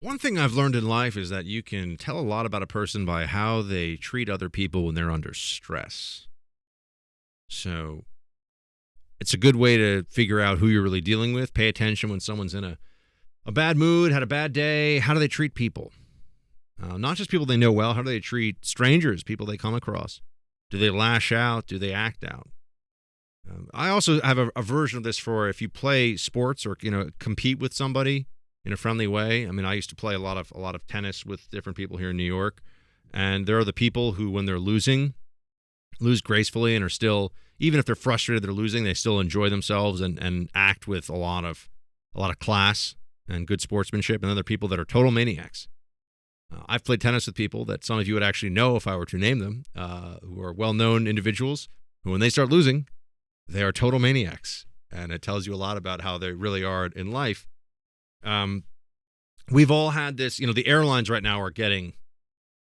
One thing I've learned in life is that you can tell a lot about a person by how they treat other people when they're under stress. So it's a good way to figure out who you're really dealing with. Pay attention when someone's in a bad mood, had a bad day. How do they treat people? Not just people they know well. How do they treat strangers, people they come across? Do they lash out? Do they act out? I also have a version of this for if you play sports or compete with somebody in a friendly way. I mean, I used to play a lot of tennis with different people here in New York, and there are the people who, when they're losing, lose gracefully and are still, even if they're frustrated, they're losing, they still enjoy themselves and act with a lot of class and good sportsmanship. And then there are people that are total maniacs. I've played tennis with people that some of you would actually know if I were to name them, who are well-known individuals who, when they start losing, they are total maniacs. And it tells you a lot about how they really are in life. We've all had this, the airlines right now are getting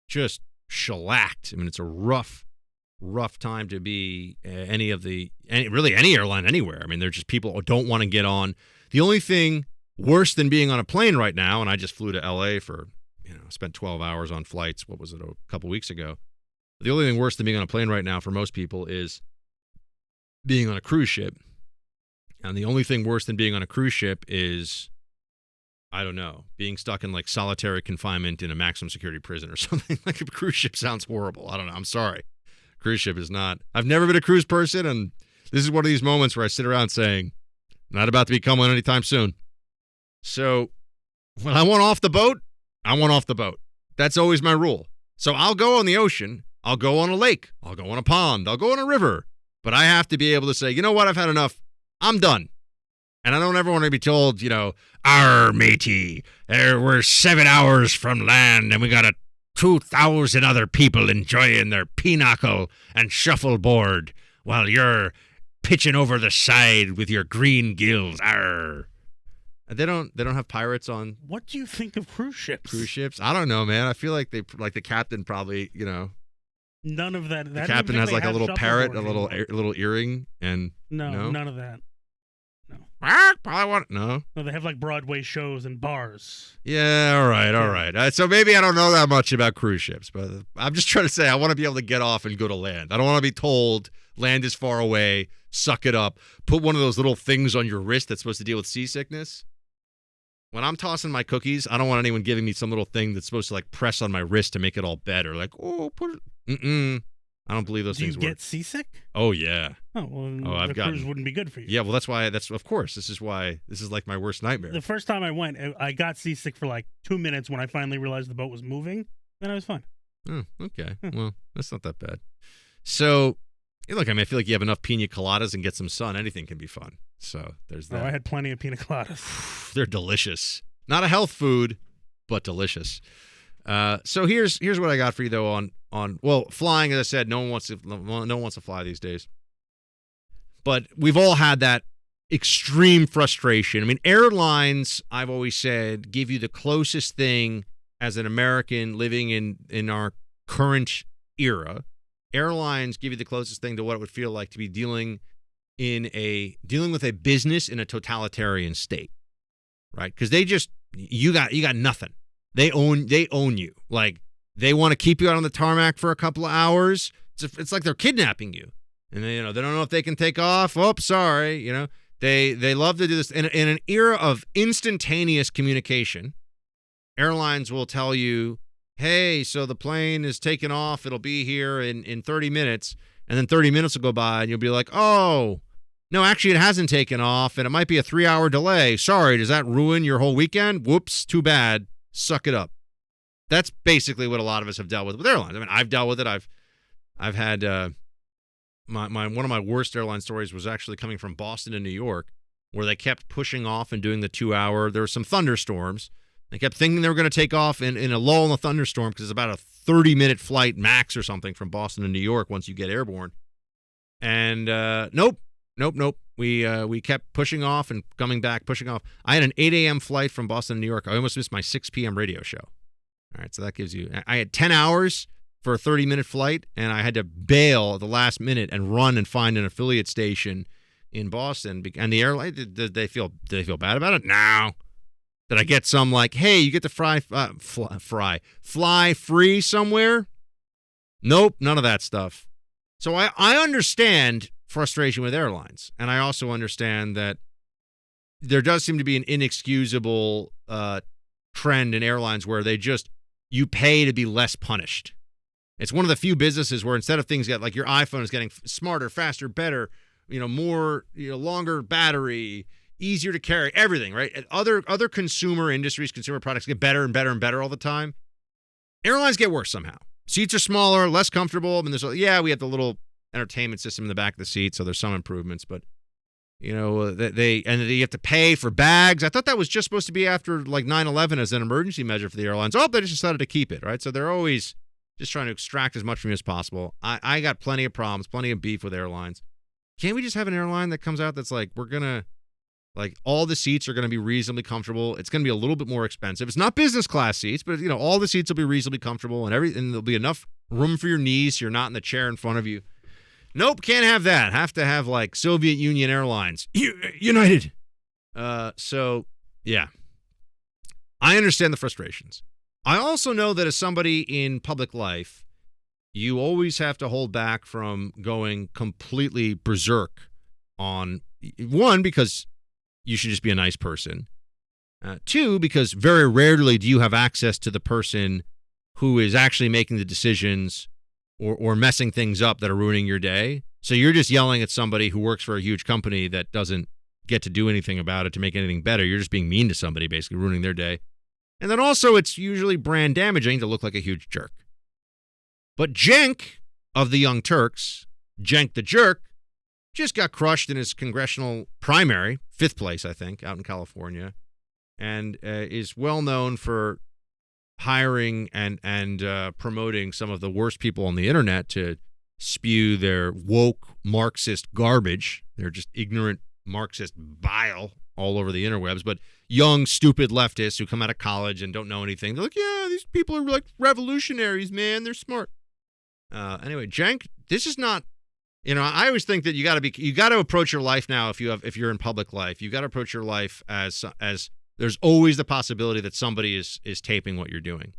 just shellacked. I mean, it's a rough time to be any airline anywhere. I mean, they're just people who don't want to get on. The only thing worse than being on a plane right now, and I just flew to LA for, spent 12 hours on flights. What was it, a couple weeks ago? The only thing worse than being on a plane right now for most people is being on a cruise ship. And the only thing worse than being on a cruise ship is, I don't know, being stuck in like solitary confinement in a maximum security prison or something. Like a cruise ship sounds horrible. I don't know. I'm sorry. Cruise ship is not. I've never been a cruise person, and this is one of these moments where I sit around saying, I'm not about to become one anytime soon. So when I want off the boat, I want off the boat. That's always my rule. So I'll go on the ocean. I'll go on a lake. I'll go on a pond. I'll go on a river. But I have to be able to say, you know what? I've had enough. I'm done. And I don't ever want to be told, our matey, we're 7 hours from land and we got 2,000 other people enjoying their pinochle and shuffleboard while you're pitching over the side with your green gills. Arr. They don't have pirates on. What do you think of cruise ships? Cruise ships? I don't know, man. I feel like the captain probably, None of that. The captain has like a little parrot, a little earring, and no, none of that. No. Probably want No, they have like Broadway shows and bars. Yeah, all right. So maybe I don't know that much about cruise ships, but I'm just trying to say I want to be able to get off and go to land. I don't want to be told land is far away, suck it up, put one of those little things on your wrist that's supposed to deal with seasickness. When I'm tossing my cookies, I don't want anyone giving me some little thing that's supposed to like press on my wrist to make it all better. Like, put it. I don't believe those things work. Do you get seasick? Oh, yeah. Oh, well, the cruise wouldn't be good for you. Yeah, well, of course, this is like my worst nightmare. The first time I went, I got seasick for like 2 minutes when I finally realized the boat was moving. Then I was fine. Oh, okay. Well, that's not that bad. So, look, I feel like you have enough pina coladas and get some sun. Anything can be fun. So there's that. Oh, I had plenty of pina coladas. They're delicious. Not a health food, but delicious. So here's what I got for you though on flying. As I said, no one wants to fly these days. But we've all had that extreme frustration. Airlines, I've always said, give you the closest thing as an American living in our current era. Airlines give you the closest thing to what it would feel like to be dealing with a business in a totalitarian state, right? Because you got nothing. They own you. Like, they want to keep you out on the tarmac for a couple of hours. It's like they're kidnapping you, and they don't know if they can take off. Oh, sorry, they love to do this in an era of instantaneous communication. Airlines will tell you, hey, so the plane is taking off. It'll be here in 30 minutes. And then 30 minutes will go by and you'll be like, oh, no, actually it hasn't taken off and it might be a 3-hour delay. Sorry, does that ruin your whole weekend? Whoops, too bad. Suck it up. That's basically what a lot of us have dealt with airlines. I've dealt with it. I've had one of my worst airline stories was actually coming from Boston to New York, where they kept pushing off and doing the 2-hour. There were some thunderstorms. They kept thinking they were going to take off in a lull in the thunderstorm because it's about a 30-minute flight max or something from Boston to New York once you get airborne. And nope. We kept pushing off and coming back, pushing off. I had an 8 a.m. flight from Boston to New York. I almost missed my 6 p.m. radio show. All right, so that gives you – I had 10 hours for a 30-minute flight, and I had to bail at the last minute and run and find an affiliate station in Boston. And the airline, did they feel bad about it? No. Did I get some like, hey, you get to fly free somewhere? Nope, none of that stuff. So I understand frustration with airlines, and I also understand that there does seem to be an inexcusable trend in airlines where you pay to be less punished. It's one of the few businesses where instead of things get like your iPhone is getting smarter, faster, better, more, longer battery, easier to carry, everything, right? And other consumer industries, consumer products get better and better and better all the time. Airlines get worse somehow. Seats are smaller, less comfortable. I mean, we have the little entertainment system in the back of the seat, so there's some improvements, but you have to pay for bags. I thought that was just supposed to be after like 9/11 as an emergency measure for the airlines. Oh, they just decided to keep it, right? So they're always just trying to extract as much from you as possible. I got plenty of problems, plenty of beef with airlines. Can't we just have an airline that comes out that's like, we're going to, like, all the seats are going to be reasonably comfortable. It's going to be a little bit more expensive. It's not business class seats, but, all the seats will be reasonably comfortable and there'll be enough room for your knees so you're not in the chair in front of you. Nope, can't have that. Have to have, like, Soviet Union Airlines. United. So, yeah. I understand the frustrations. I also know that as somebody in public life, you always have to hold back from going completely berserk on, one, because you should just be a nice person. Two, because very rarely do you have access to the person who is actually making the decisions or messing things up that are ruining your day. So you're just yelling at somebody who works for a huge company that doesn't get to do anything about it to make anything better. You're just being mean to somebody, basically ruining their day. And then also it's usually brand damaging to look like a huge jerk. But Cenk of the Young Turks, Cenk the Jerk, just got crushed in his congressional primary, 5th place, I think, out in California, and is well known for hiring and promoting some of the worst people on the internet to spew their woke Marxist garbage. They're just ignorant Marxist bile all over the interwebs, but young, stupid leftists who come out of college and don't know anything. They're like, yeah, these people are like revolutionaries, man. They're smart. Anyway, Cenk, this is not, I always think that you got to approach your life now if you're in public life. You got to approach your life as there's always the possibility that somebody is taping what you're doing.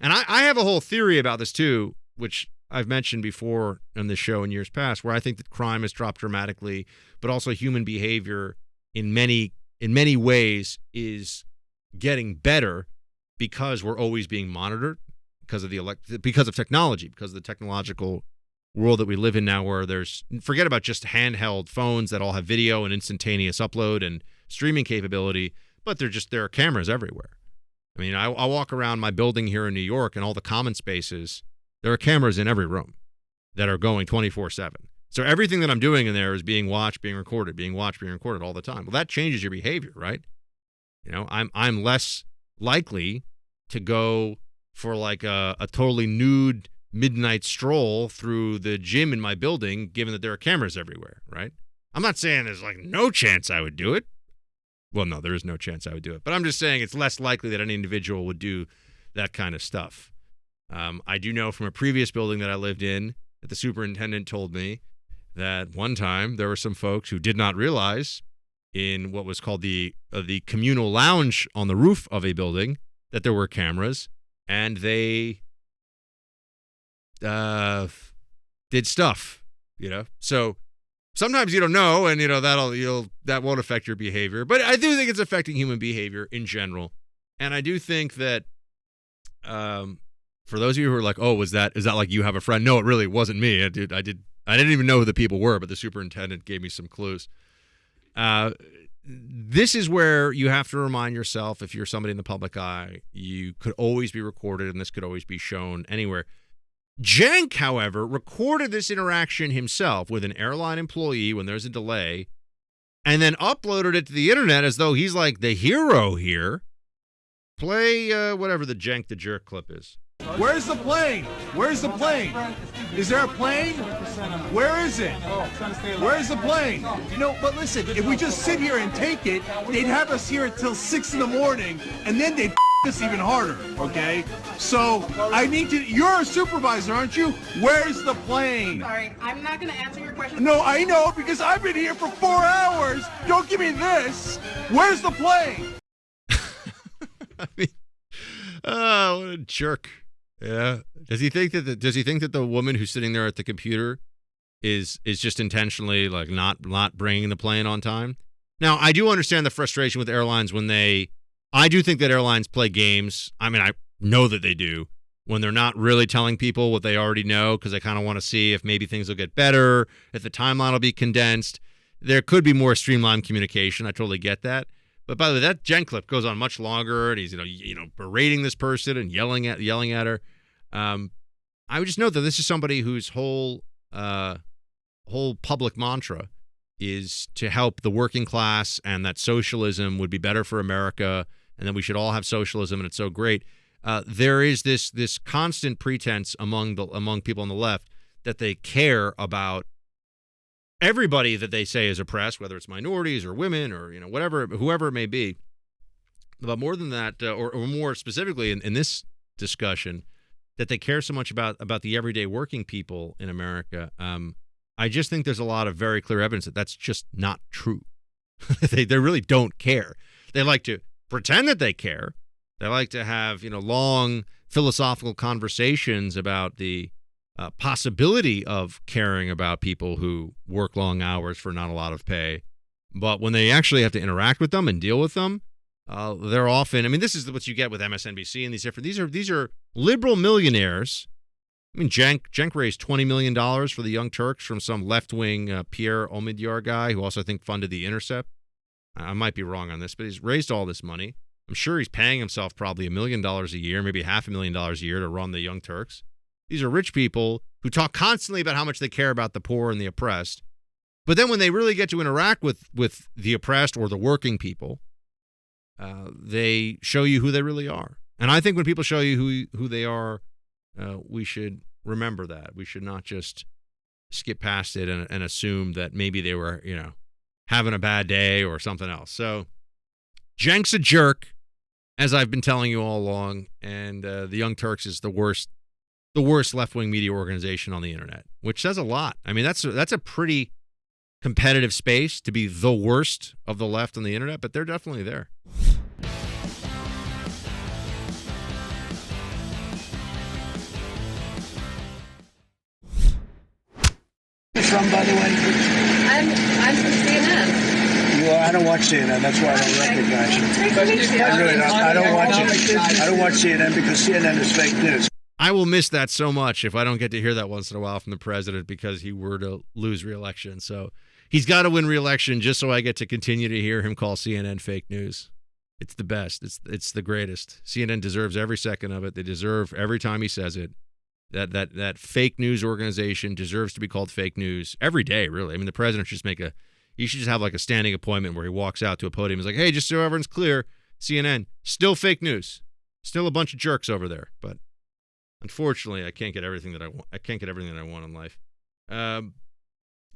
And I have a whole theory about this too, which I've mentioned before on this show in years past, where I think that crime has dropped dramatically, but also human behavior in many ways is getting better because we're always being monitored because of technology, because of the technological world that we live in now, where forget about just handheld phones that all have video and instantaneous upload and streaming capability, but there are cameras everywhere. I mean, I walk around my building here in New York and all the common spaces, there are cameras in every room that are going 24/7. So everything that I'm doing in there is being watched, being recorded all the time. Well, that changes your behavior, right? I'm less likely to go for like a totally nude midnight stroll through the gym in my building, given that there are cameras everywhere, right? I'm not saying there's like no chance I would do it. Well, no, there is no chance I would do it. But I'm just saying it's less likely that any individual would do that kind of stuff. I do know from a previous building that I lived in that the superintendent told me that one time there were some folks who did not realize in what was called the communal lounge on the roof of a building that there were cameras, and they did stuff, So sometimes you don't know, and that won't affect your behavior. But I do think it's affecting human behavior in general, and I do think that for those of you who are like, oh, is that like you have a friend? No, it really wasn't me. I didn't even know who the people were, but the superintendent gave me some clues. This is where you have to remind yourself, if you're somebody in the public eye, you could always be recorded, and this could always be shown anywhere. Cenk, however, recorded this interaction himself with an airline employee when there's a delay, and then uploaded it to the internet as though he's like the hero here. Play whatever the Cenk the Jerk clip is. Where's the plane? Where's the plane? Is there a plane? Where is it? Where's the plane? But listen, if we just sit here and take it, they'd have us here until 6 in the morning, and then they'd us even harder, okay? So I need to, you're a supervisor, aren't you? Where's the plane? Sorry, I'm not going to answer your question. No, I know, because I've been here for 4 hours. Don't give me this. Where's the plane? I mean, oh, what a jerk. Yeah. Does he think that the woman who's sitting there at the computer is just intentionally like not bringing the plane on time? Now, I do understand the frustration with airlines when I do think that airlines play games. I mean, I know that they do when they're not really telling people what they already know because they kind of want to see if maybe things will get better, if the timeline will be condensed. There could be more streamlined communication. I totally get that. But by the way, that Jen clip goes on much longer, and he's berating this person and yelling at her. I would just note that this is somebody whose whole public mantra is to help the working class, and that socialism would be better for America, and that we should all have socialism, and it's so great. There is this constant pretense among people on the left that they care about everybody that they say is oppressed, whether it's minorities or women or whoever it may be. But more than that, or more specifically in this discussion, that they care so much about the everyday working people in America. I just think there's a lot of very clear evidence that that's just not true. They really don't care. They like to pretend that they care. They like to have long philosophical conversations about the possibility of caring about people who work long hours for not a lot of pay. But when they actually have to interact with them and deal with them, they're often, I mean, this is what you get with MSNBC and these are liberal millionaires. I mean, Cenk raised $20 million for the Young Turks from some left-wing Pierre Omidyar guy who also, I think, funded The Intercept. I might be wrong on this, but he's raised all this money. I'm sure he's paying himself probably $1 million a year, maybe $500,000 a year to run the Young Turks. These are rich people who talk constantly about how much they care about the poor and the oppressed. But then when they really get to interact with the oppressed or the working people, they show you who they really are. And I think when people show you who they are, we should remember that. We should not just skip past it and assume that maybe they were, having a bad day or something else. So Cenk's a jerk, as I've been telling you all along, and the Young Turks is the worst left-wing media organization on the internet, which says a lot. I mean, that's a pretty competitive space to be the worst of the left on the internet, but they're definitely there. From, by the way? I'm from CNN. You are. I don't watch CNN. That's why I don't recognize you. Nice to meet you. I really don't. I don't watch it. I don't watch CNN because CNN is fake news. I will miss that so much if I don't get to hear that once in a while from the president because he were to lose re-election. So he's got to win re-election just so I get to continue to hear him call CNN fake news. It's the best. It's the greatest. CNN deserves every second of it. They deserve every time he says it. That fake news organization deserves to be called fake news every day, really. I mean, the president should just have like a standing appointment where he walks out to a podium and is like, hey, just so everyone's clear, CNN, still fake news. Still a bunch of jerks over there. But unfortunately, I can't get everything that I want. I can't get everything that I want in life.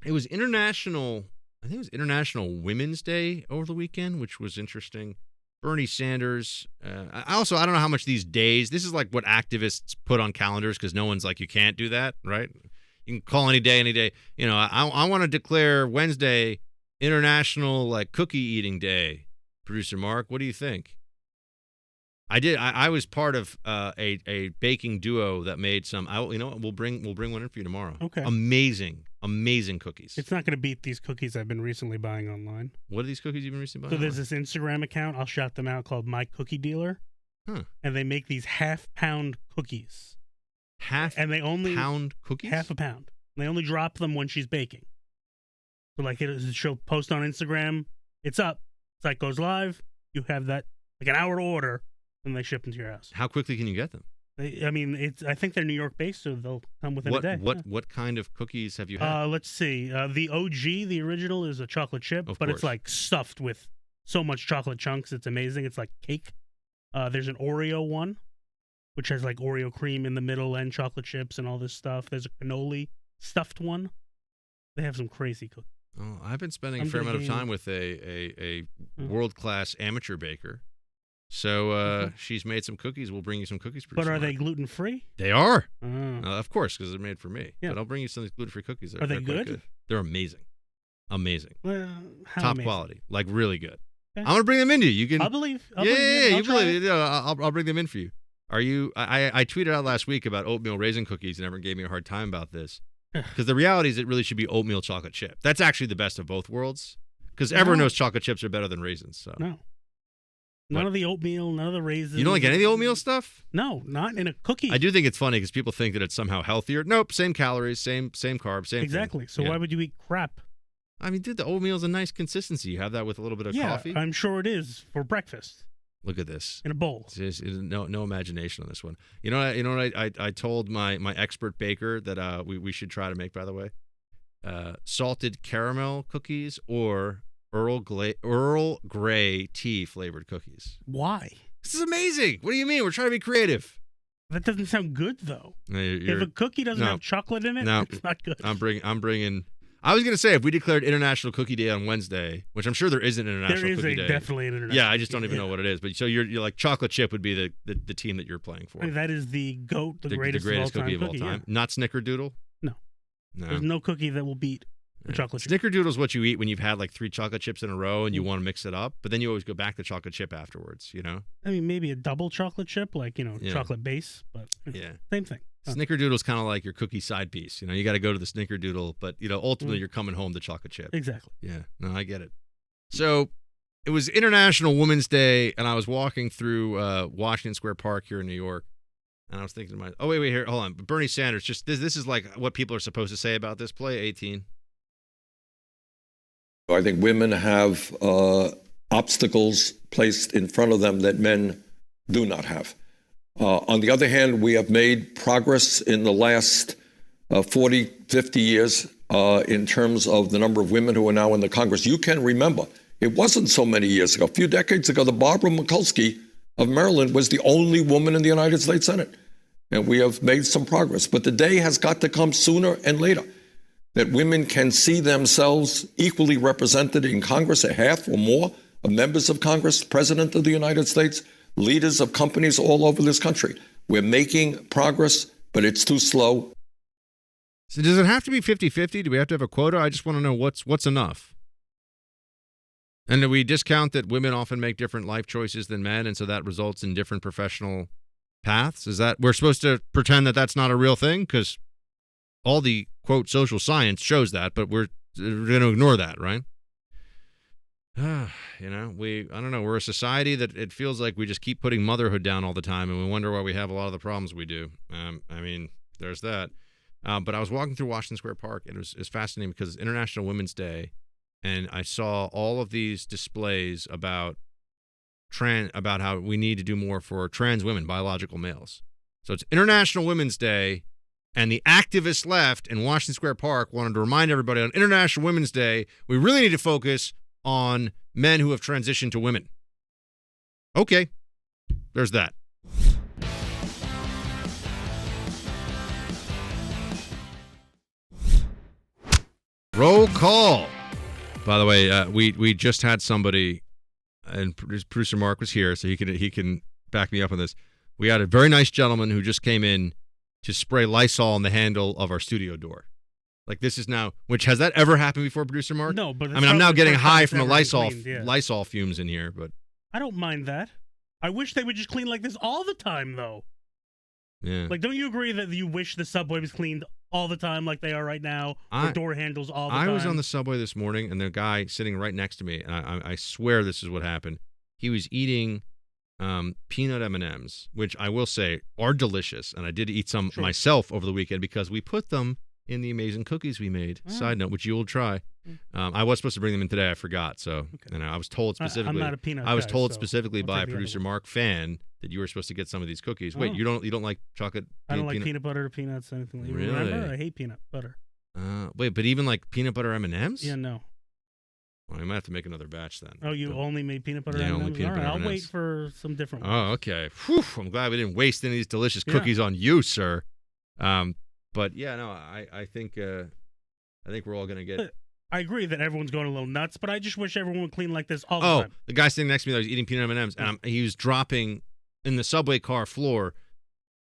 It was International Women's Day over the weekend, which was interesting. Bernie Sanders. I don't know how much these days, this is like what activists put on calendars because no one's like, you can't do that, right? You can call any day. I want to declare Wednesday International like cookie eating day. Producer Mark, what do you think? I was part of a baking duo that made some. We'll bring one in for you tomorrow. Okay. Amazing cookies. It's not going to beat these cookies I've been recently buying online. What are these cookies you've been recently buying? So there's this Instagram account, I'll shout them out, called My Cookie Dealer. Huh. And they make these half-pound cookies. Pound cookies? Half a pound. They only drop them when she's baking. So she'll post on Instagram, it's up. Site goes live. You have that like an hour to order, and they ship into your house. How quickly can you get them? I think they're New York based, so they'll come within a day. What kind of cookies have you had? Let's see. The OG, the original, is a chocolate chip, but it's like stuffed with so much chocolate chunks. It's amazing. It's like cake. There's an Oreo one, which has like Oreo cream in the middle and chocolate chips and all this stuff. There's a cannoli stuffed one. They have some crazy cookies. Oh, I've been spending a fair amount of time with a world-class amateur baker. So she's made some cookies. We'll bring you some cookies. But are they gluten-free? They are. Of course, because they're made for me. Yeah. But I'll bring you some gluten-free cookies. Are they good? They're amazing. Amazing. Well, how Top amazing? quality. Like really good. I'm gonna bring them into you. You can. I'll believe. You believe. I'll bring them in for you. Are you? I tweeted out last week about oatmeal raisin cookies, and everyone gave me a hard time about this because the reality is it really should be oatmeal chocolate chip. That's actually the best of both worlds because everyone knows chocolate chips are better than raisins. So none of the oatmeal, none of the raisins. You don't like any of the oatmeal stuff? No, not in a cookie. I do think it's funny because people think that it's somehow healthier. Nope, same calories, same carbs, same exactly. thing. So why would you eat crap? I mean, dude, the oatmeal's a nice consistency. You have that with a little bit of coffee. I'm sure it is for breakfast. Look at this in a bowl. No imagination on this one. You know what I told my expert baker that we should try to make, by the way, salted caramel cookies or Earl Grey tea flavored cookies. Why? This is amazing. What do you mean? We're trying to be creative. That doesn't sound good though. If a cookie doesn't have chocolate in it, it's not good. I'm bringing. I was going to say, if we declared International Cookie Day on Wednesday, which I'm sure there is an International Cookie Day. There is definitely an International Yeah, I just don't even know what it is. But so you're like chocolate chip would be the team that you're playing for. I mean, that is the GOAT, the greatest cookie of all time. Yeah. Not Snickerdoodle? No. There's no cookie that will beat the chocolate chip. Snickerdoodle is what you eat when you've had like 3 chocolate chips in a row and you want to mix it up, but then you always go back to chocolate chip afterwards, you know? I mean, maybe a double chocolate chip, like, chocolate base, but same thing. Snickerdoodle's kind of like your cookie side piece. You got to go to the Snickerdoodle, but ultimately you're coming home to chocolate chip. Exactly. Yeah. No, I get it. So it was International Women's Day, and I was walking through Washington Square Park here in New York, and I was thinking to myself, wait, here, hold on. Bernie Sanders, just this is like what people are supposed to say about this play. 18. I think women have obstacles placed in front of them that men do not have. On the other hand, we have made progress in the last 40, 50 years in terms of the number of women who are now in the Congress. You can remember, it wasn't so many years ago. A few decades ago, the Barbara Mikulski of Maryland was the only woman in the United States Senate. And we have made some progress. But the day has got to come sooner and later that women can see themselves equally represented in Congress, a half or more of members of Congress, President of the United States, leaders of companies all over this country. We're making progress, but it's too slow. So does it have to be 50-50? Do we have to have a quota? I just want to know what's enough. And do we discount that women often make different life choices than men, and so that results in different professional paths? Is that we're supposed to pretend that that's not a real thing? Because all the, quote, social science shows that, but we're going to ignore that, right? I don't know. We're a society that it feels like we just keep putting motherhood down all the time, and we wonder why we have a lot of the problems we do. I mean, there's that. But I was walking through Washington Square Park, and it was fascinating because it's International Women's Day, and I saw all of these displays about how we need to do more for trans women, biological males. So it's International Women's Day, and the activist left in Washington Square Park wanted to remind everybody on International Women's Day, we really need to focus on men who have transitioned to women. Okay, there's that. Roll call. By the way, we just had somebody, and producer Mark was here, so he can back me up on this. We had a very nice gentleman who just came in to spray Lysol on the handle of our studio door. Like this is now, which has that ever happened before, producer Mark? No, but I mean, I'm now getting high from the Lysol fumes in here, but I don't mind that. I wish they would just clean like this all the time, though. Yeah. Like, don't you agree that you wish the subway was cleaned all the time, like they are right now, or door handles all the time? I was on the subway this morning, and the guy sitting right next to me, and I swear this is what happened. He was eating peanut M&Ms, which I will say are delicious, and I did eat some myself over the weekend because we put them in the amazing cookies we made. Side note, which you will try. I was supposed to bring them in today. I forgot. So, I was told specifically. I'm not a peanut I was guy, told so specifically I'll by take the producer other one. Mark Fan that you were supposed to get some of these cookies. Wait, you don't like chocolate? I don't like peanut butter, peanuts, anything like that. Really? Remember, I hate peanut butter. Wait, but even like peanut butter M&Ms? Yeah, no. Well, I might have to make another batch then. Oh, you only made peanut butter M&Ms? Only peanut butter I'll M&Ms. wait for some different ones. Oh, okay. Whew, I'm glad we didn't waste any of these delicious cookies on you, sir. But yeah, no, I think we're all gonna get. I agree that everyone's going a little nuts, but I just wish everyone would clean like this all the time. The guy sitting next to me that was eating peanut M&Ms, and he was dropping in the subway car floor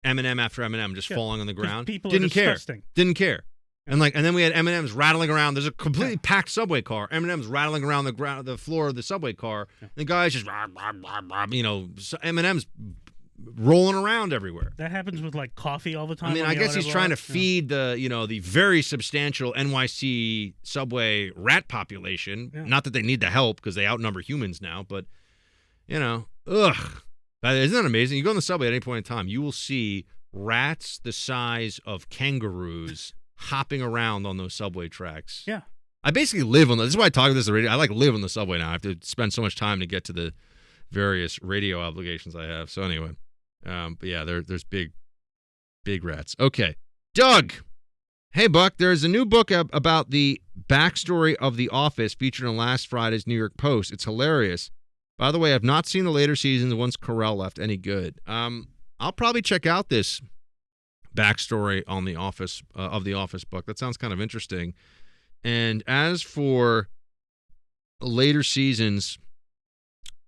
M&M after M&M, just falling on the ground. People Didn't are care. disgusting. Didn't care. And then we had M&M's rattling around. There's a completely packed subway car. M&M's rattling around the floor of the subway car. Yeah. The guy's just, M&M's rolling around everywhere. That happens with like coffee all the time. I mean, I guess he's trying to feed the very substantial NYC Subway rat population. Yeah. Not that they need the help because they outnumber humans now, but ugh. Isn't that amazing? You go on the subway at any point in time, you will see rats the size of kangaroos hopping around on those subway tracks. Yeah. I basically live on this is why I talk about this already. I live on the subway now. I have to spend so much time to get to the various radio obligations I have. So anyway, but yeah, there's big rats. Okay. Doug. Hey, Buck, there's a new book about the backstory of The Office featured in last Friday's New York Post. It's hilarious. By the way, I've not seen the later seasons once Carell left. Any good? I'll probably check out this backstory on The Office of The Office book. That sounds kind of interesting. And as for later seasons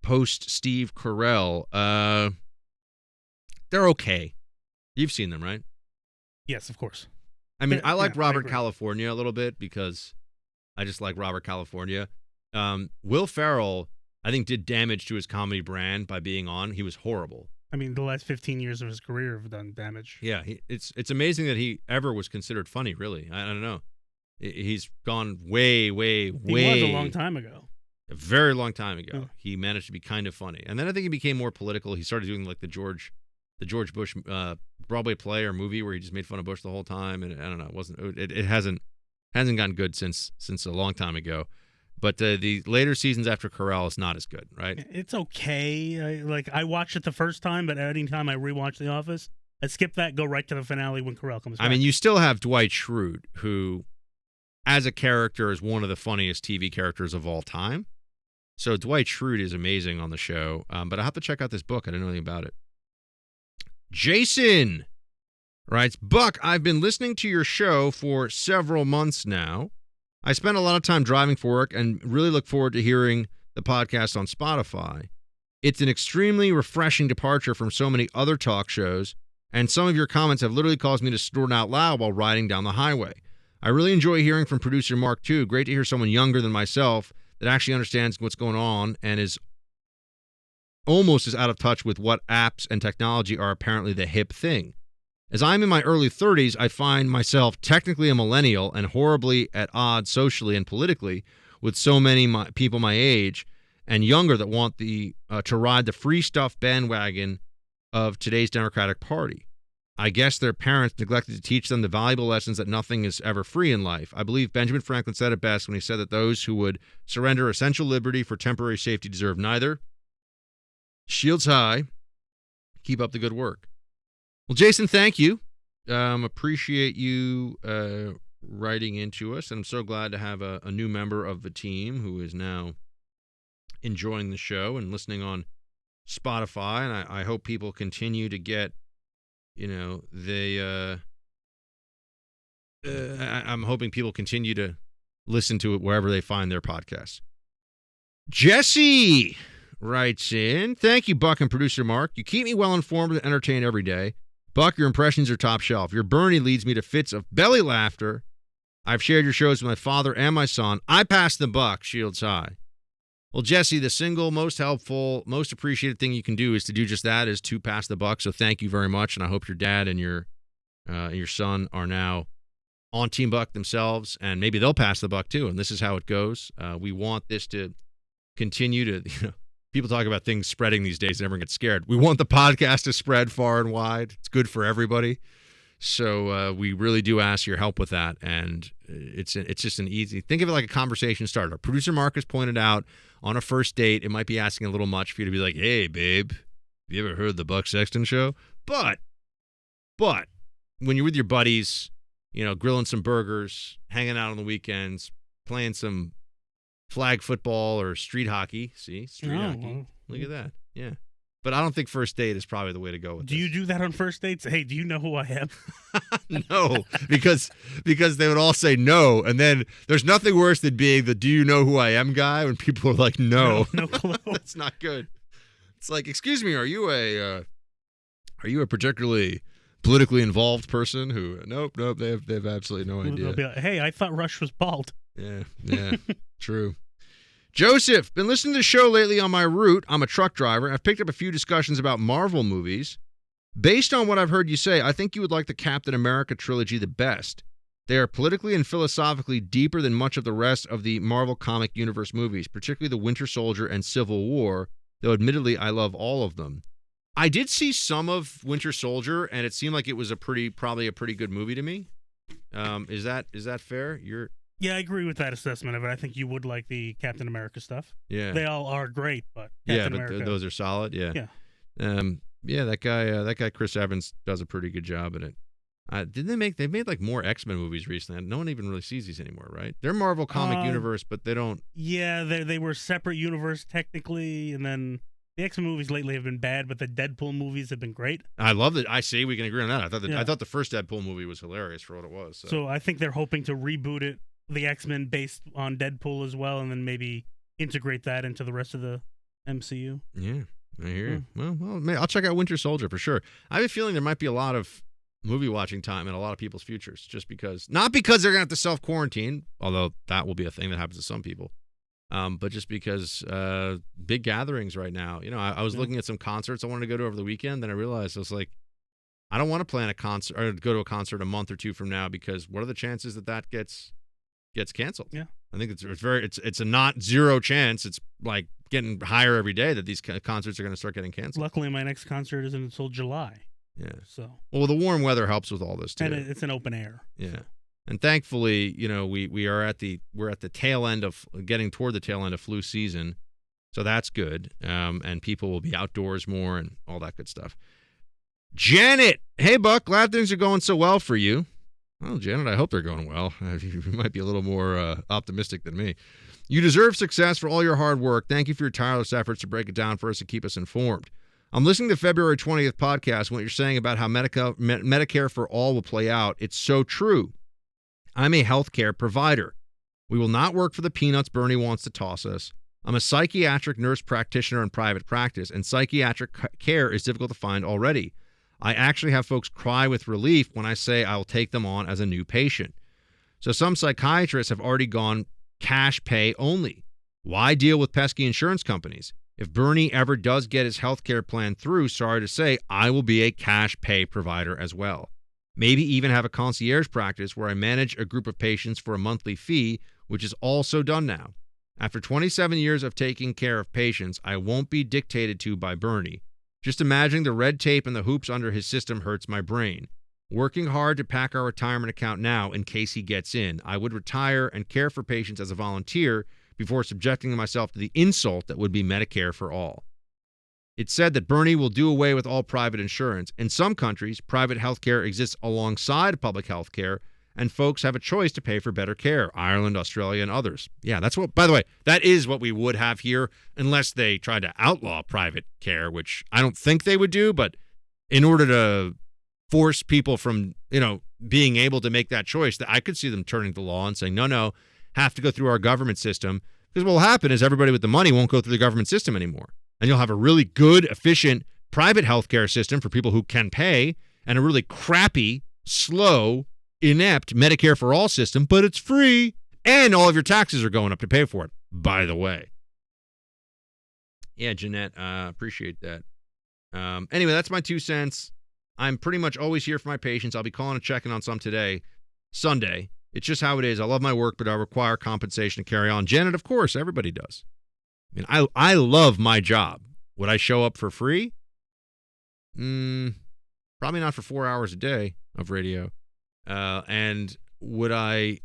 post Steve Carell, they're okay. You've seen them, right? Yes, of course. I mean, I like Robert California a little bit because I just like Robert California. Will Ferrell, I think, did damage to his comedy brand by being on. He was horrible. I mean, the last 15 years of his career have done damage. Yeah, it's amazing that he ever was considered funny, really. I don't know. He's gone way. He was a long time ago. A very long time ago. Oh. He managed to be kind of funny. And then I think he became more political. He started doing like the George Bush Broadway play or movie where he just made fun of Bush the whole time. And I don't know, it hasn't gotten good since a long time ago. But the later seasons after Carell is not as good, right? It's okay. I watched it the first time, but any time I rewatch The Office, I skip that, go right to the finale when Carell comes back. I mean, you still have Dwight Schrute, who, as a character, is one of the funniest TV characters of all time. So Dwight Schrute is amazing on the show. But I have to check out this book. I didn't know anything about it. Jason writes, Buck, I've been listening to your show for several months now. I spend a lot of time driving for work and really look forward to hearing the podcast on Spotify. It's an extremely refreshing departure from so many other talk shows, and some of your comments have literally caused me to snort out loud while riding down the highway. I really enjoy hearing from producer Mark, too. Great to hear someone younger than myself that actually understands what's going on and is almost as out of touch with what apps and technology are apparently the hip thing. As I'm in my early 30s, I find myself technically a millennial and horribly at odds socially and politically with so many people my age and younger that want to ride the free stuff bandwagon of today's Democratic Party. I guess their parents neglected to teach them the valuable lessons that nothing is ever free in life. I believe Benjamin Franklin said it best when he said that those who would surrender essential liberty for temporary safety deserve neither. Shields high. Keep up the good work. Well, Jason, thank you. Appreciate you writing into us. And I'm so glad to have a new member of the team who is now enjoying the show and listening on Spotify. And I hope people continue to get, I'm hoping people continue to listen to it wherever they find their podcasts. Jesse writes in, thank you, Buck and producer Mark. You keep me well informed and entertained every day. Buck, your impressions are top shelf. Your Bernie leads me to fits of belly laughter. I've shared your shows with my father and my son. I pass the buck, shields high. Well, Jesse, the single most helpful, most appreciated thing you can do is to do just that, is to pass the buck. So thank you very much, and I hope your dad and your son are now on Team Buck themselves, and maybe they'll pass the buck too, and this is how it goes. We want this to continue to, people talk about things spreading these days and everyone gets scared. We want the podcast to spread far and wide. It's good for everybody. So we really do ask your help with that, and it's just an easy, think of it like a conversation starter. Producer Marcus pointed out on a first date, it might be asking a little much for you to be like, hey, babe, have you ever heard the Buck Sexton show? But when you're with your buddies, grilling some burgers, hanging out on the weekends, playing some flag football or street hockey. See, street hockey. Look at that. Yeah. But I don't think first date is probably the way to go with this. Do you do that on first dates? Hey, do you know who I am? No, because they would all say no. And then there's nothing worse than being the do you know who I am guy when people are like, no. No clue. That's not good. It's like, excuse me, are you a particularly politically involved person who, nope, they have absolutely no idea. They'll be like, hey, I thought Rush was bald. Yeah, true. Joseph, been listening to the show lately on my route. I'm a truck driver. I've picked up a few discussions about Marvel movies. Based on what I've heard you say, I think you would like the Captain America trilogy the best. They are politically and philosophically deeper than much of the rest of the Marvel comic universe movies, particularly the Winter Soldier and Civil War, though admittedly I love all of them. I did see some of Winter Soldier, and it seemed like it was probably a pretty good movie to me. Is that fair? Yeah, I agree with that assessment of it. I think you would like the Captain America stuff. Yeah, they all are great, but Captain America, those are solid. Yeah. That guy Chris Evans does a pretty good job at it. They've made like more X-Men movies recently. No one even really sees these anymore, right? They're Marvel comic universe, but they don't. Yeah, they were separate universe technically, and then the X-Men movies lately have been bad, but the Deadpool movies have been great. I love it. I see. We can agree on that. I thought the first Deadpool movie was hilarious for what it was. So I think they're hoping to reboot it, the X-Men based on Deadpool as well, and then maybe integrate that into the rest of the MCU. Yeah, I hear you. Well, man, I'll check out Winter Soldier for sure. I have a feeling there might be a lot of movie watching time in a lot of people's futures, just because, not because they're gonna have to self-quarantine, although that will be a thing that happens to some people, but just because big gatherings right now. I was looking at some concerts I wanted to go to over the weekend, then I realized I was like, I don't want to plan a concert or go to a concert a month or two from now, because what are the chances that gets canceled? Yeah, I think it's a not zero chance. It's like getting higher every day that these concerts are going to start getting canceled. Luckily, my next concert isn't until July. Yeah. So. Well, the warm weather helps with all this too. And it's an open air. Yeah. So. And thankfully, we're at the tail end of getting toward the tail end of flu season, so that's good. And people will be outdoors more and all that good stuff. Janet, hey Buck, glad things are going so well for you. Well, Janet, I hope they're going well. You might be a little more optimistic than me. You deserve success for all your hard work. Thank you for your tireless efforts to break it down for us and keep us informed. I'm listening to February 20th podcast, what you're saying about how Medicare for all will play out. It's so true. I'm a healthcare provider. We will not work for the peanuts Bernie wants to toss us. I'm a psychiatric nurse practitioner in private practice, and psychiatric care is difficult to find already. I actually have folks cry with relief when I say I will take them on as a new patient. So some psychiatrists have already gone cash pay only. Why deal with pesky insurance companies? If Bernie ever does get his health care plan through, sorry to say, I will be a cash pay provider as well. Maybe even have a concierge practice where I manage a group of patients for a monthly fee, which is also done now. After 27 years of taking care of patients, I won't be dictated to by Bernie. Just imagining the red tape and the hoops under his system hurts my brain. Working hard to pack our retirement account now in case he gets in. I would retire and care for patients as a volunteer before subjecting myself to the insult that would be Medicare for all. It's said that Bernie will do away with all private insurance. In some countries, private health care exists alongside public health care, and folks have a choice to pay for better care. Ireland, Australia, and others. Yeah, that's what, by the way, that is what we would have here, unless they tried to outlaw private care, which I don't think they would do, but in order to force people from, being able to make that choice, that I could see them turning to the law and saying, no, have to go through our government system. Because what will happen is everybody with the money won't go through the government system anymore. And you'll have a really good, efficient private healthcare system for people who can pay, and a really crappy, slow, inept Medicare for all system, but it's free, and all of your taxes are going up to pay for it, by the way. Yeah, Jeanette, appreciate that. Anyway, that's my 2 cents. I'm pretty much always here for my patients. I'll be calling and checking on some today, Sunday. It's just how it is. I love my work, but I require compensation to carry on. Janet, of course, everybody does. I mean, I love my job. Would I show up for free? Probably not for 4 hours a day of radio. And would I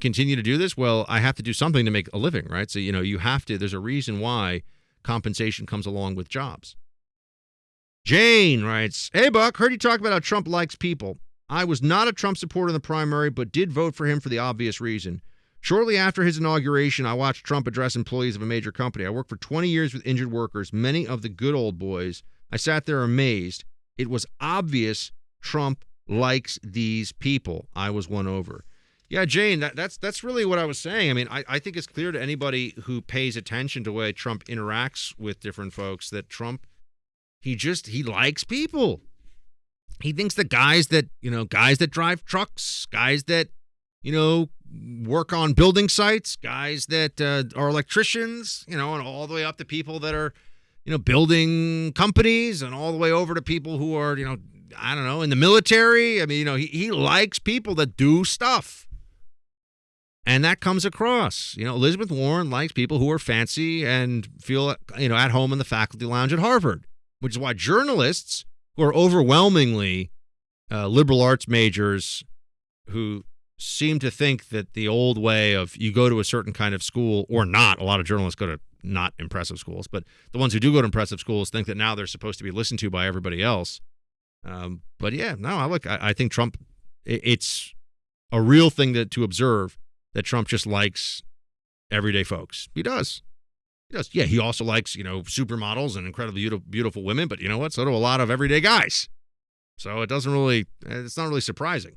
continue to do this? Well, I have to do something to make a living, right? So, you have to, there's a reason why compensation comes along with jobs. Jane writes, hey, Buck, heard you talk about how Trump likes people. I was not a Trump supporter in the primary, but did vote for him for the obvious reason. Shortly after his inauguration, I watched Trump address employees of a major company. I worked for 20 years with injured workers, many of the good old boys. I sat there amazed. It was obvious Trump likes these people. I was won over. Yeah, Jane, that's really what I was saying. I mean, I think it's clear to anybody who pays attention to the way Trump interacts with different folks that Trump, he likes people. he thinks that guys that drive trucks, guys that, work on building sites, guys that are electricians, and all the way up to people that are, building companies, and all the way over to people who are, I don't know, in the military. I mean, he likes people that do stuff. And that comes across. Elizabeth Warren likes people who are fancy and feel, at home in the faculty lounge at Harvard, which is why journalists who are overwhelmingly liberal arts majors who seem to think that the old way of you go to a certain kind of school or not, a lot of journalists go to not impressive schools, but the ones who do go to impressive schools think that now they're supposed to be listened to by everybody else. But yeah, no, I think Trump, it's a real thing to observe that Trump just likes everyday folks. He does. Yeah, he also likes, supermodels and incredibly beautiful women, but you know what? So do a lot of everyday guys. So it's not really surprising.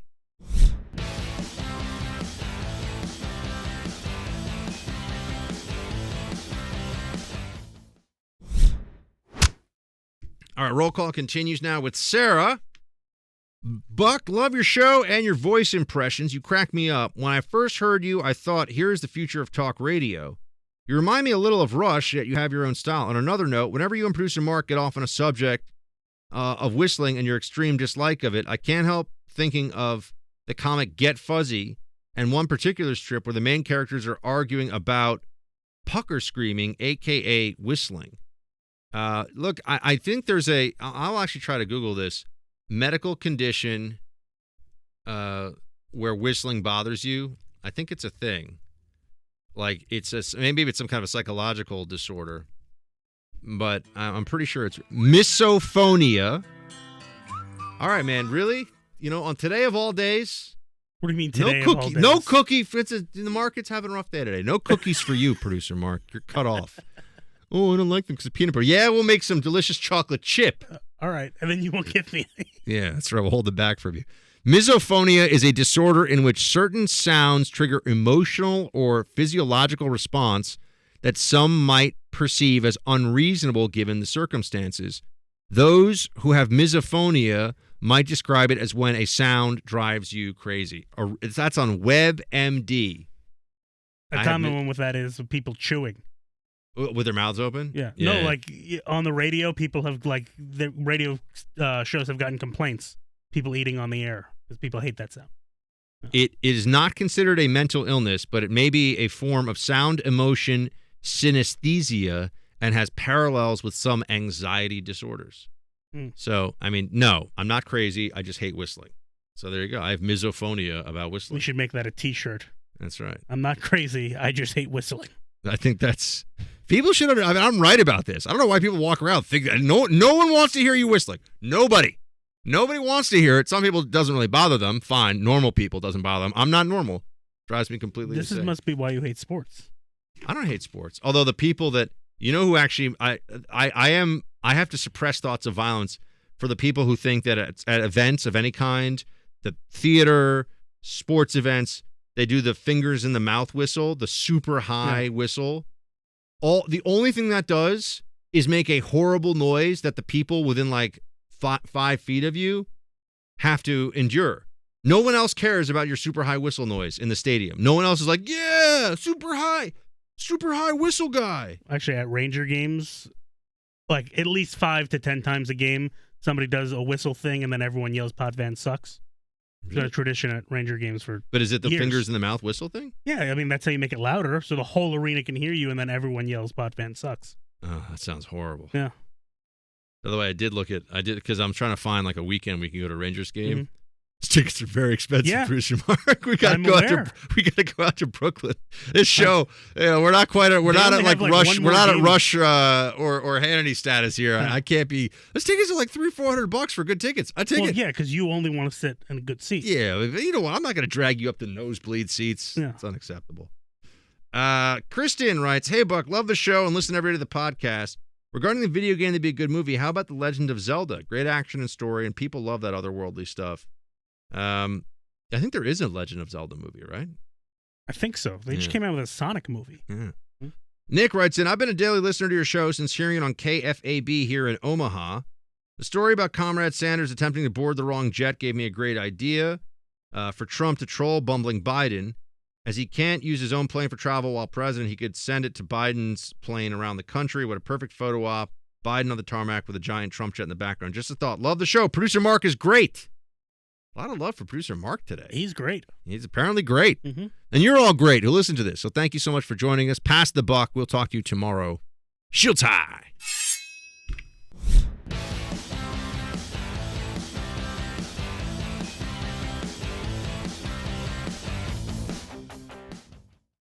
All right, roll call continues now with Sarah. Buck, love your show and your voice impressions. You crack me up. When I first heard you, I thought, here's the future of talk radio. You remind me a little of Rush, yet you have your own style. On another note, whenever you and producer Mark get off on a subject of whistling and your extreme dislike of it, I can't help thinking of the comic Get Fuzzy and one particular strip where the main characters are arguing about pucker screaming, a.k.a. whistling. Look, I think there's I'll actually try to Google this, medical condition where whistling bothers you. I think it's a thing. Like maybe it's some kind of a psychological disorder, but I'm pretty sure it's misophonia. All right, man, really? On today of all days? What do you mean today of all days? No cookie. The market's having a rough day today. No cookies for you, producer Mark. You're cut off. Oh, I don't like them because of peanut butter. Yeah, we'll make some delicious chocolate chip. All right, and then you won't give me any. Yeah, that's right. We'll hold it back from you. Misophonia is a disorder in which certain sounds trigger emotional or physiological response that some might perceive as unreasonable given the circumstances. Those who have misophonia might describe it as when a sound drives you crazy. That's on WebMD. A common one with that is people chewing. With their mouths open? Yeah. No, like on the radio, people have the radio shows have gotten complaints. People eating on the air because people hate that sound. It is not considered a mental illness, but it may be a form of sound emotion synesthesia and has parallels with some anxiety disorders. So, I mean, no, I'm not crazy. I just hate whistling. So there you go. I have misophonia about whistling. We should make that a T-shirt. That's right. I'm not crazy. I just hate whistling. I think that's... People should... I'm right about this. I don't know why people walk around think that no one wants to hear you whistling. Nobody wants to hear it. Some people, it doesn't really bother them. Fine. Normal people, doesn't bother them. I'm not normal. Drives me completely insane. This must be why you hate sports. I don't hate sports. Although the people that... who actually... I have to suppress thoughts of violence for the people who think that at events of any kind, the theater, sports events, they do the fingers in the mouth whistle, the super high whistle. The only thing that does is make a horrible noise that the people within 5 feet of you have to endure. No one else cares about your super high whistle noise in the stadium. No one else is like, yeah, super high whistle guy. Actually, at Ranger games, at least 5 to 10 times a game, somebody does a whistle thing and then everyone yells Potvin sucks. It's been a tradition at Ranger games for But is it the years. fingers in the mouth whistle thing? Yeah, I mean, that's how you make it louder, so the whole arena can hear you, and then everyone yells Potvin sucks. Oh, that sounds horrible. Yeah. By the way, I did because I'm trying to find a weekend we can go to a Rangers game. Mm-hmm. Tickets are very expensive, Producer Mark. We gotta go out to Brooklyn. This show, we're not at Rush. We're not at Rush or Hannity status here. Yeah. I can't be. Those tickets are $300-$400 for good tickets. I take it. Yeah, because you only want to sit in a good seat. Yeah, you know what? I'm not going to drag you up the nosebleed seats. Yeah. It's unacceptable. Kristen writes, "Hey Buck, love the show and listen every day to the podcast. Regarding the video game to be a good movie, how about The Legend of Zelda? Great action and story, and people love that otherworldly stuff." I think there is a Legend of Zelda movie, right? I think so. They just came out with a Sonic movie. Yeah. Mm-hmm. Nick writes in, "I've been a daily listener to your show since hearing it on KFAB here in Omaha. The story about Comrade Sanders attempting to board the wrong jet gave me a great idea for Trump to troll bumbling Biden. As he can't use his own plane for travel while president, he could send it to Biden's plane around the country. What a perfect photo op. Biden on the tarmac with a giant Trump jet in the background. Just a thought. Love the show. Producer Mark is great. A lot of love for producer Mark today. He's great. He's apparently great. Mm-hmm. And you're all great who listen to this. So thank you so much for joining us. Pass the buck. We'll talk to you tomorrow. Shields high.